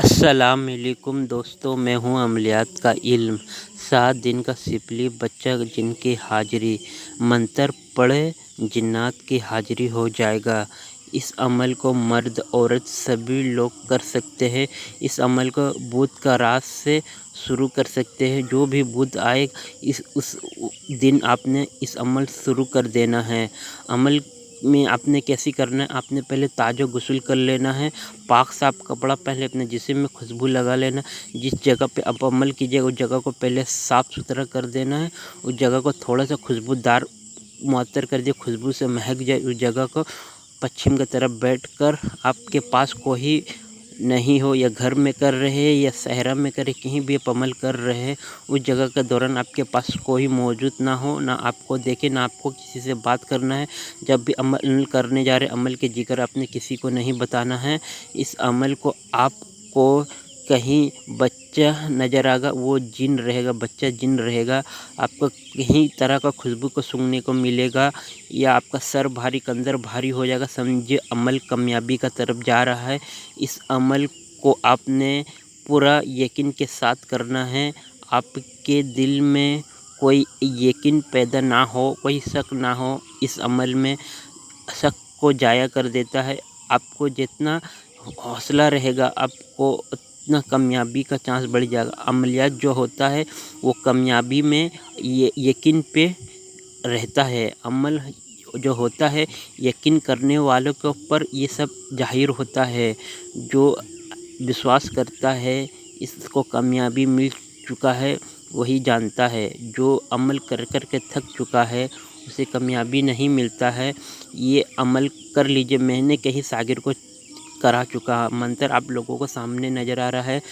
अस्सलामुअलैकुम दोस्तों, मैं हूं अमलियात का इल्म। 7 दिन का सिपली बच्चा जिनकी हाजिरी मंतर पढ़े जिन्नात की हाजिरी हो जाएगा। इस अमल को मर्द औरत सभी लोग कर सकते हैं। इस अमल को बुध का रात से शुरू कर सकते हैं। जो भी बुध आए उस दिन आपने इस अमल शुरू कर देना है। अमल में आपने कैसी करना है, आपने पहले ताज़ा गुस्ल कर लेना है। पाक साफ कपड़ा पहले अपने जिस्म में खुशबू लगा लेना। जिस जगह पे आप अमल कीजिएगा उस जगह को पहले साफ़ सुथरा कर देना है। उस जगह को थोड़ा सा खुशबूदार मुअत्तर कर दिए, खुशबू से महक जाए उस जगह को। पश्चिम की तरफ बैठकर आपके पास कोई नहीं हो, या घर में कर रहे हैं या सहरा में करे, कहीं भी आप अमल कर रहे हैं, उस जगह के दौरान आपके पास कोई मौजूद ना हो, ना आपको देखे, ना आपको किसी से बात करना है। जब भी अमल करने जा रहे अमल के जिक्र आपने किसी को नहीं बताना है। इस अमल को आपको कहीं बच्चा नज़र आएगा, वो जिन रहेगा, बच्चा जिन रहेगा। आपको कहीं तरह का खुशबू को सूंघने को मिलेगा, या आपका सर भारी, कंधर भारी हो जाएगा, समझिए अमल कामयाबी का तरफ जा रहा है। इस अमल को आपने पूरा यकीन के साथ करना है। आपके दिल में कोई यकीन पैदा ना हो, कोई शक ना हो। इस अमल में शक को ज़ाया कर देता है। आपको जितना हौसला रहेगा, आपको उतना कामयाबी का चांस बढ़ जाएगा। अमलियात जो होता है वो कामयाबी में ये यकीन पे रहता है। अमल जो होता है यकीन करने वालों के ऊपर ये सब ज़ाहिर होता है। जो विश्वास करता है इसको कामयाबी मिल चुका है वही जानता है। जो अमल कर कर के थक चुका है उसे कामयाबी नहीं मिलता है। ये अमल कर लीजिए, मैंने कई शागिर को करा चुका। मंत्र आप लोगों को सामने नज़र आ रहा है।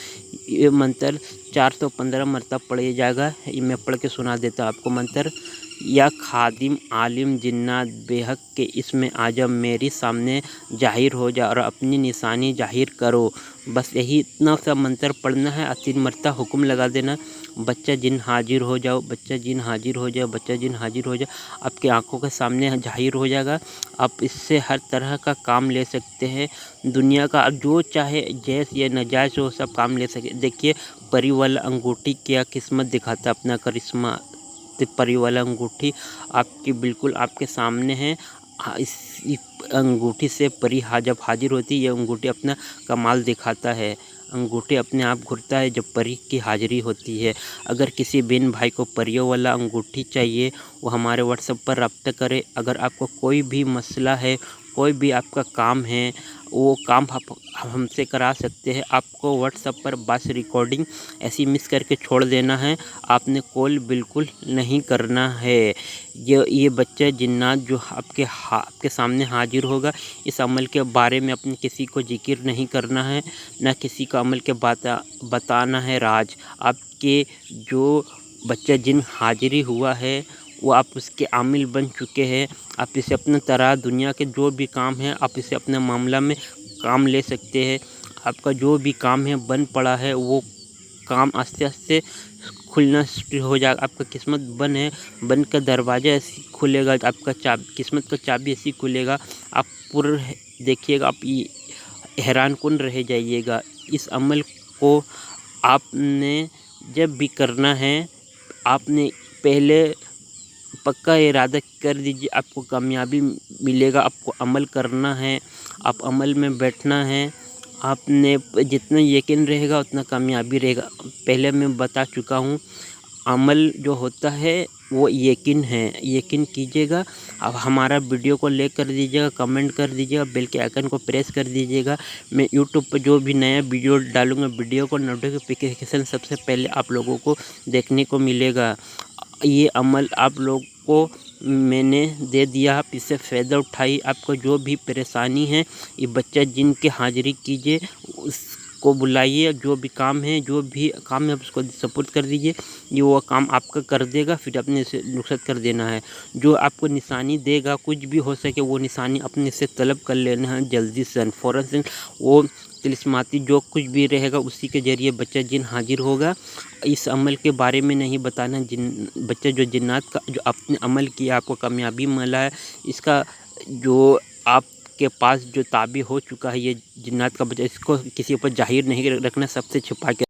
ये मंत्र 415 मरतब पढ़ा जाएगा। ये मैं पढ़ के सुना देता आपको मंत्र। या खादिम आलिम जिन्नात बेहक के इसमें आजम मेरी सामने ज़ाहिर हो जा और अपनी निशानी ज़ाहिर करो। बस यही इतना सा मंत्र पढ़ना है और 3 मरतबा हुक्म लगा देना, बच्चा जिन हाजिर हो जाओ, बच्चा जिन हाजिर हो जाओ, बच्चा जिन हाजिर हो जाओ। आपकी आंखों के सामने ज़ाहिर हो जाएगा। आप इससे हर तरह का काम ले सकते हैं। दुनिया का आप जो चाहे जायज़ या नाजायज़ हो सब काम ले सके। देखिए परी वाला अंगूठी क्या किस्मत दिखाता है, अपना करिश्मा। तो परी वाला अंगूठी आपकी बिल्कुल आपके सामने है। इस अंगूठी से परी जब हाजिर होती है, ये अंगूठी अपना कमाल दिखाता है। अंगूठी अपने आप घूरता है जब परी की हाजिरी होती है। अगर किसी बहन भाई को परियों वाला अंगूठी चाहिए वो हमारे व्हाट्सएप पर रब्ता करे। अगर आपको कोई भी मसला है, कोई भी आपका काम है, वो काम आप हमसे करा सकते हैं। आपको व्हाट्सएप पर बस रिकॉर्डिंग ऐसी मिस करके छोड़ देना है, आपने कॉल बिल्कुल नहीं करना है। ये बच्चा जिन्नात जो आपके सामने हाजिर होगा, इस अमल के बारे में अपने किसी को जिक्र नहीं करना है, ना किसी को अमल के बताना है राज। आपके जो बच्चा जिन हाजिरी हुआ है वो आप उसके आमिल बन चुके हैं। आप इसे अपने तरह दुनिया के जो भी काम है आप इसे अपने मामला में काम ले सकते हैं। आपका जो भी काम है बन पड़ा है वो काम आस्ते आस्ते खुलना शुरू हो जाएगा। आपका किस्मत बन का दरवाज़ा ऐसे खुलेगा, आपका किस्मत का चाबी ऐसी खुलेगा। आप पूरा देखिएगा, आप ये हैरानकुन रह जाइएगा। इस अमल को आपने जब भी करना है, आपने पहले पक्का इरादा कर दीजिए, आपको कामयाबी मिलेगा। आपको अमल करना है, आप अमल में बैठना है। आपने जितना यकीन रहेगा उतना कामयाबी रहेगा। पहले मैं बता चुका हूँ, अमल जो होता है वो यकीन है। यकीन कीजिएगा। अब हमारा वीडियो को लाइक कर दीजिएगा, कमेंट कर दीजिएगा, बेल के आइकन को प्रेस कर दीजिएगा। मैं यूट्यूब पर जो भी नया वीडियो डालूँगा, वीडियो को नोटिफिकेशन सबसे पहले आप लोगों को देखने को मिलेगा। ये अमल आप लोग को मैंने दे दिया, आप इससे फ़ायदा उठाइए। आपको जो भी परेशानी है, ये बच्चा जिनकी हाज़िरी कीजिए, उसको बुलाइए। जो भी काम है आप उसको सपोर्ट कर दीजिए, ये वो काम आपका कर देगा। फिर अपने से रुखसत कर देना है। जो आपको निशानी देगा, कुछ भी हो सके वो निशानी अपने से तलब कर लेना है जल्दी से, फ़ौरन से। वो तिलिस्माती जो कुछ भी रहेगा उसी के ज़रिए बच्चा जिन हाजिर होगा। इस अमल के बारे में नहीं बताना। बच्चा जो जिन्नात का जो आपने अमल किया आपको कामयाबी मिला है, इसका जो आप के पास जो ताबी हो चुका है ये जिन्नात का बच्चा, इसको किसी ऊपर जाहिर नहीं रखना, सबसे छुपा के